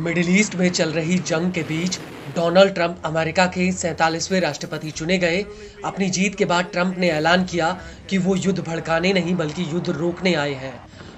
Middle east में चल रही जंग के बीच डोनाल्ड ट्रंप अमेरिका के 47वें राष्ट्रपति चुने गए। अपनी जीत के बाद ट्रंप ने ऐलान किया कि वो युद्ध भड़काने नहीं बल्कि युद्ध रोकने आए हैं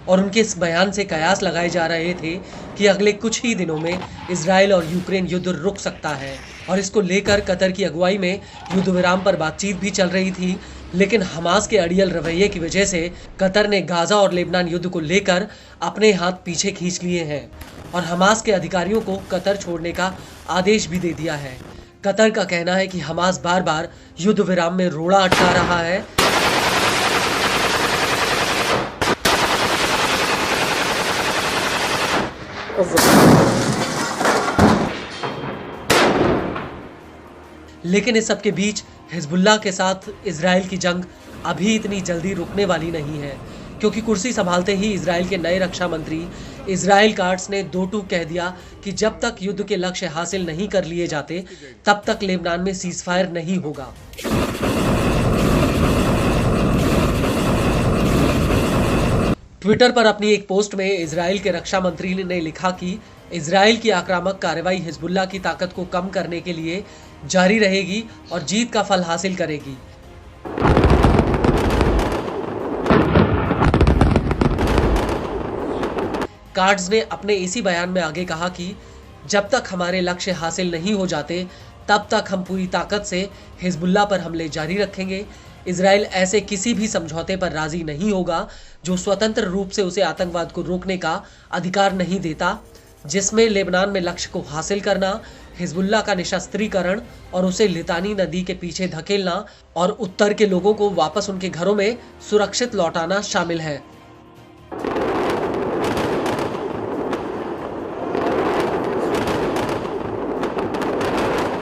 और उनके इस बयान से कयास लगाए जा रहे थे कि अगले कुछ ही दिनों में इजराइल और यूक्रेन युद्ध रुक सकता है। और इसको लेकर कतर की अगुवाई में युद्ध विराम पर बातचीत भी चल रही थी, लेकिन हमास के अड़ियल रवैये की वजह से कतर ने गाजा और लेबनान युद्ध को लेकर अपने हाथ पीछे खींच लिए हैं और हमास के अधिकारियों को कतर छोड़ने का आदेश भी दे दिया है। कतर का कहना है कि हमास बार बार युद्ध विराम में रोड़ा अटका रहा है। लेकिन इस सब के बीच हिजबुल्लाह के साथ इजराइल की जंग अभी इतनी जल्दी रुकने वाली नहीं है, क्योंकि कुर्सी संभालते ही इजराइल के नए रक्षा मंत्री इजराइल काट्स ने दो टूक कह दिया कि जब तक युद्ध के लक्ष्य हासिल नहीं कर लिए जाते तब तक लेबनान में सीजफायर नहीं होगा। ट्विटर पर अपनी एक पोस्ट में इजराइल के रक्षा मंत्री ने लिखा कि इजराइल की आक्रामक कार्रवाई हिजबुल्लाह की ताकत को कम करने के लिए जारी रहेगी और जीत का फल हासिल करेगी। कार्ड्स ने अपने इसी बयान में आगे कहा कि जब तक हमारे लक्ष्य हासिल नहीं हो जाते तब तक हम पूरी ताकत से हिजबुल्लाह पर हमले जारी रखेंगे। इजराइल ऐसे किसी भी समझौते पर राजी नहीं होगा जो स्वतंत्र रूप से उसे आतंकवाद को रोकने का अधिकार नहीं देता, जिसमें लेबनान में लक्ष्य को हासिल करना, हिजबुल्लाह का निशस्त्रीकरण और उसे लितानी नदी के पीछे धकेलना और उत्तर के लोगों को वापस उनके घरों में सुरक्षित लौटाना शामिल है।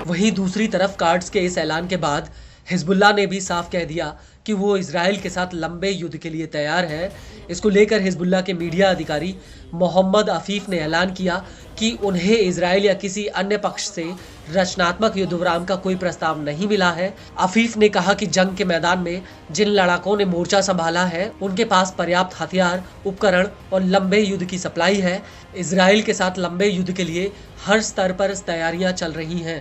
वहीं दूसरी तरफ कार्ड्स के इस ऐलान के बाद हिजबुल्लाह ने भी साफ कह दिया कि वो इजराइल के साथ लंबे युद्ध के लिए तैयार है। इसको लेकर हिजबुल्लाह के मीडिया अधिकारी मोहम्मद अफीफ ने ऐलान किया कि उन्हें इजराइल या किसी अन्य पक्ष से रचनात्मक युद्ध विराम का कोई प्रस्ताव नहीं मिला है। अफीफ ने कहा कि जंग के मैदान में जिन लड़ाकों ने मोर्चा संभाला है उनके पास पर्याप्त हथियार, उपकरण और लंबे युद्ध की सप्लाई है। इजराइल के साथ लंबे युद्ध के लिए हर स्तर पर तैयारियां चल रही हैं।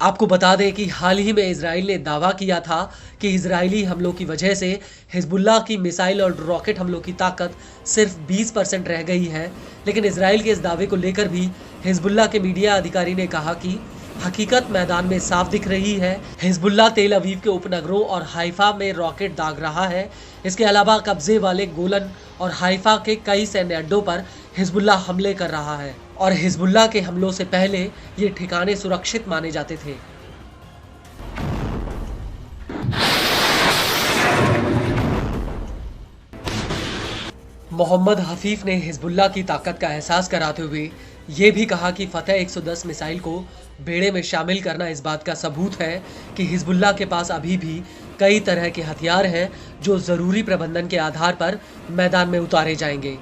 आपको बता दें कि हाल ही में इजराइल ने दावा किया था कि इजरायली हमलों की वजह से हिजबुल्लाह की मिसाइल और रॉकेट हमलों की ताकत सिर्फ 20% रह गई है। लेकिन इजराइल के इस दावे को लेकर भी हिजबुल्लाह के मीडिया अधिकारी ने कहा कि हकीकत मैदान में साफ दिख रही है। हिजबुल्लाह तेल अवीव के उपनगरों और हाइफा में रॉकेट दाग रहा है। इसके अलावा कब्जे वाले गोलन और हाइफा के कई सैन्य अड्डों पर हिजबुल्लाह हमले कर रहा है और हिजबुल्लाह के हमलों से पहले ये ठिकाने सुरक्षित माने जाते थे। मोहम्मद हफीफ ने हिजबुल्लाह की ताकत का एहसास कराते हुए ये भी कहा कि फतह 110 मिसाइल को बेड़े में शामिल करना इस बात का सबूत है कि हिजबुल्लाह के पास अभी भी कई तरह के हथियार हैं जो ज़रूरी प्रबंधन के आधार पर मैदान में उतारे जाएंगे।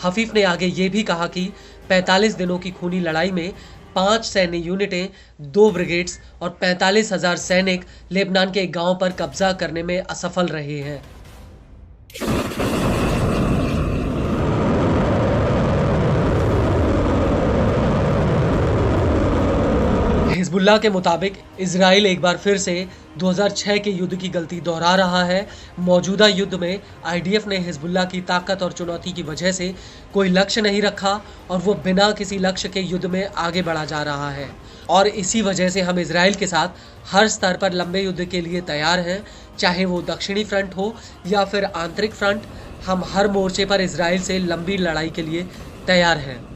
हफीफ ने आगे ये भी कहा कि 45 दिनों की खूनी लड़ाई में 5 सैन्य यूनिटें, 2 ब्रिगेड्स और 45,000 सैनिक लेबनान के गांव पर कब्जा करने में असफल रहे हैं। हिजबुल्लाह के मुताबिक इजराइल एक बार फिर से 2006 के युद्ध की गलती दोहरा रहा है। मौजूदा युद्ध में आईडीएफ ने हिजबुल्लाह की ताकत और चुनौती की वजह से कोई लक्ष्य नहीं रखा और वो बिना किसी लक्ष्य के युद्ध में आगे बढ़ा जा रहा है और इसी वजह से हम इजराइल के साथ हर स्तर पर लंबे युद्ध के लिए तैयार हैं, चाहे वो दक्षिणी फ्रंट हो या फिर आंतरिक फ्रंट। हम हर मोर्चे पर इजराइल से लंबी लड़ाई के लिए तैयार हैं।